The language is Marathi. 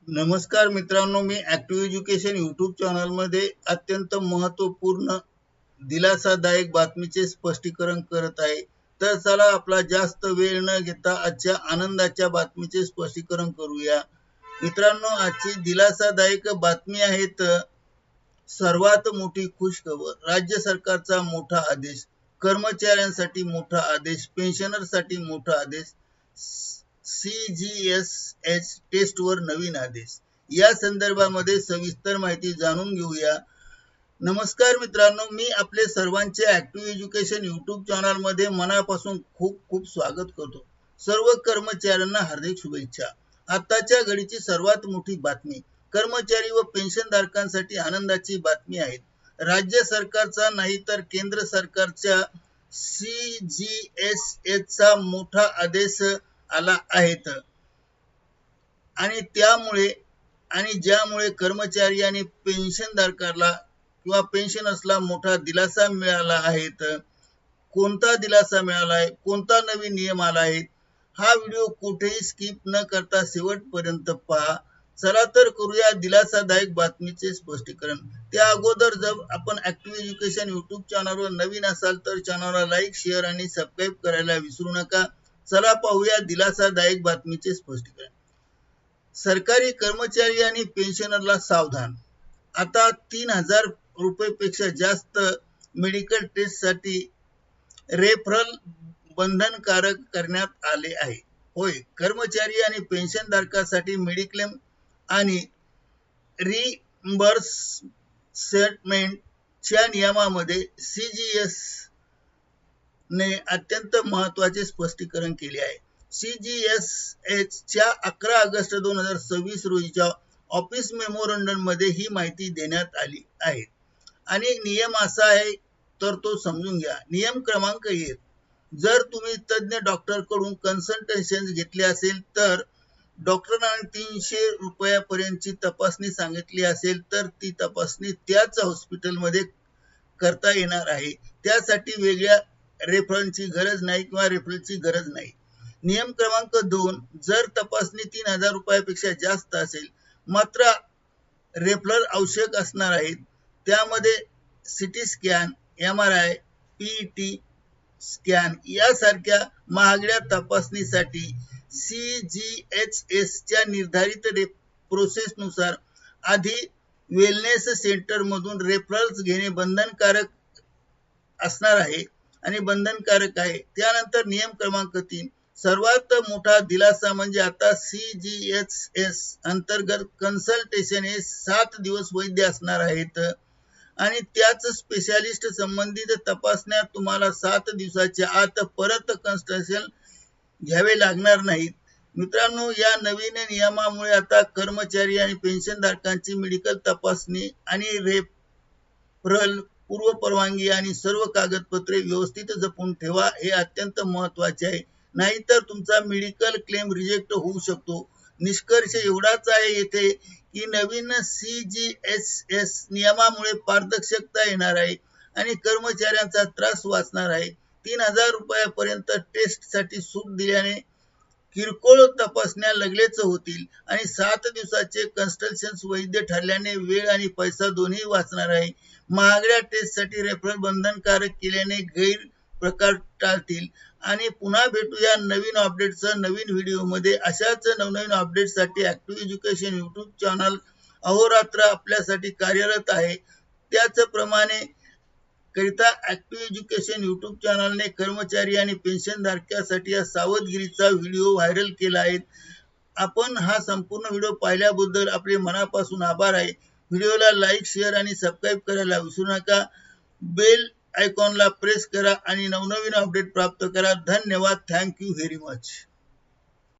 नमस्कार मित्रांनो, मी ॲक्टिव्ह एज्युकेशन यूट्यूब चॅनलमध्ये अत्यंत महत्त्वपूर्ण दिलासादायक बातमीचे स्पष्टीकरण करत आहे. तर चला आपला जास्त वेळ न घेता आजच्या आनंदाच्या बातमीचे स्पष्टीकरण करूया. मित्रांनो, आजची दिलासादायक बातमी आहे सर्वात मोठी खुशखबर. राज्य सरकारचा मोठा आदेश, कर्मचाऱ्यांसाठी मोठा आदेश, पेन्शनरसाठी मोठा आदेश, CGSH टेस्टवर नवीन आदेश. या संदर्भामध्ये सविस्तर माहिती जाणून घेऊया. नमस्कार मित्रांनो, मी आपले सर्वांचे ॲक्टिव्ह एज्युकेशन यूट्यूब चॅनलमध्ये मनापासून खूप खूप स्वागत करतो. सर्व कर्मचाऱ्यांना हार्दिक शुभेच्छा. आताच्या घडीची सर्वात मोठी बातमी, कर्मचारी व पेन्शनधारकांसाठी आनंदाची बातमी आहे. राज्य सरकारचा नाही तर केंद्र सरकारच्या CGSH चा मोठा आदेश आला आहेत आणि ज्यामुळे कर्मचारी आणि पेन्शनधारकाला किंवा पेन्शनर्सला मोठा दिलासा मिळाला आहे. कोणता दिलासा मिळाला आहे, कोणता नवीन नियम आला आहे, हा व्हिडिओ कुठेही स्किप न करता शेवटपर्यंत पहा. चला तर करूया दिलासादायक बातमीचे स्पष्टीकरण. त्या अगोदर जर आपण ॲक्टिव्ह एज्युकेशन यूट्यूब चॅनलवर नवीन असाल तर चॅनलला लाईक, शेअर आणि सबस्क्राईब करायला विसरू नका. चला पाहूया दिलासादायक बातमीचे स्पष्टीकरण. सरकारी कर्मचारी आणि पेन्शनरला सावधान. आता 3,000 रुपयेपेक्षा जास्त मेडिकल टेस्टसाठी रेफरल बंधनकारक करण्यात आले आहे. होय, कर्मचारी आणि पेन्शनधारकांसाठी मेडिक्लेम आणि रिइंबर्समेंटच्या नियमामध्ये CGS ने अत्यंत महत्त्वाचे स्पष्टीकरण केले आहे. CGSH च्या 11 ऑगस्ट 2026 रोजीच्या ऑफिस मेमोरंडम मध्ये ही माहिती देण्यात आली आहे. आणि नियम असा आहे तर तो समजून घ्या. नियम क्रमांक 1, जर तुम्ही तज्ञ डॉक्टरकडून कन्सल्टेशन घेतले असेल तर डॉक्टरांनी 300 रुपयापर्यंतची तपासणी सांगितली असेल तर ती तपासणी त्याच हॉस्पिटलमध्ये करता येणार आहे. त्यासाठी वेगळ्या रेफरलची गरज नाही किंवा रेफरलची गरज नाही. नियम क्रमांक 2, जर तपासणी 3,000 रुपयापेक्षा जास्त असेल मात्र रेफरल आवश्यक असणार आहेत, त्यामध्ये CT scan, MRI, PET scan यासारख्या महागड्या तपासणीसाठी CGHS च्या निर्धारित प्रोसेसनुसार आधी वेलनेस सेंटरमधून रेफरल्स घेणे बंधनकारक असणार आहे आणि बंधनकारक आहे. त्यानंतर नियम क्रमांक 3, सर्वात मोठा दिलासा म्हणजे आता CGHS अंतर्गत कन्सल्टेशन हे 7 दिवस वैध असणार आहेत आणि त्याच स्पेशालिस्ट संबंधित तपासण्या तुम्हाला 7 दिवसाच्या आत परत कन्सल्टेशन घ्यावे लागणार नाहीत. मित्रांनो, या नवीन नियमामुळे आता कर्मचारी आणि पेन्शनधारकांची मेडिकल तपासणी आणि रेफरल पूर्वपरवानगी आणि सर्व कागदपत्रे व्यवस्थित जपून ठेवा. हे अत्यंत महत्त्वाचे आहे, नाहीतर तुमचा मेडिकल क्लेम रिजेक्ट होऊ शकतो. निष्कर्ष एवढाच आहे येथे की नवीन CGHS नियमामुळे पारदर्शकता येणार आहे आणि कर्मचाऱ्यांचा त्रास वाचणार आहे. 3,000 रुपयापर्यंत टेस्टसाठी सूट दिल्याने किरकोळ तपासण्या लगेच होतील आणि 7 दिवसाचे कन्सल्टेशन वैध ठरल्याने वेळ आणि पैसा दोन्ही वाचणार आहे. महागड्या टेस्टसाठी रेफरल बंधनकारक केल्याने गैरप्रकार टाळतील. आणि पुन्हा भेटूया नवीन अपडेटसह नवीन व्हिडिओमध्ये. अशाच नवनवीन अपडेटसाठी ॲक्टिव्ह एज्युकेशन यूट्यूब चॅनल अहोरात्र आपल्यासाठी कार्यरत आहे. त्याचप्रमाणे करिता ॲक्टिव्ह एज्युकेशन यूट्यूब चॅनलने कर्मचारी आणि पेन्शनधारकांसाठी या सावधगिरीचा व्हिडिओ व्हायरल केला आहे. आपण हा संपूर्ण व्हिडिओ पाहिल्याबद्दल आपले मनापासून आभार आहे. व्हिडिओला लाईक, शेअर आणि सबस्क्राईब करायला विसरू नका. बेल आयकॉनला प्रेस करा आणि नवनवीन अपडेट प्राप्त करा. धन्यवाद. Thank you very much.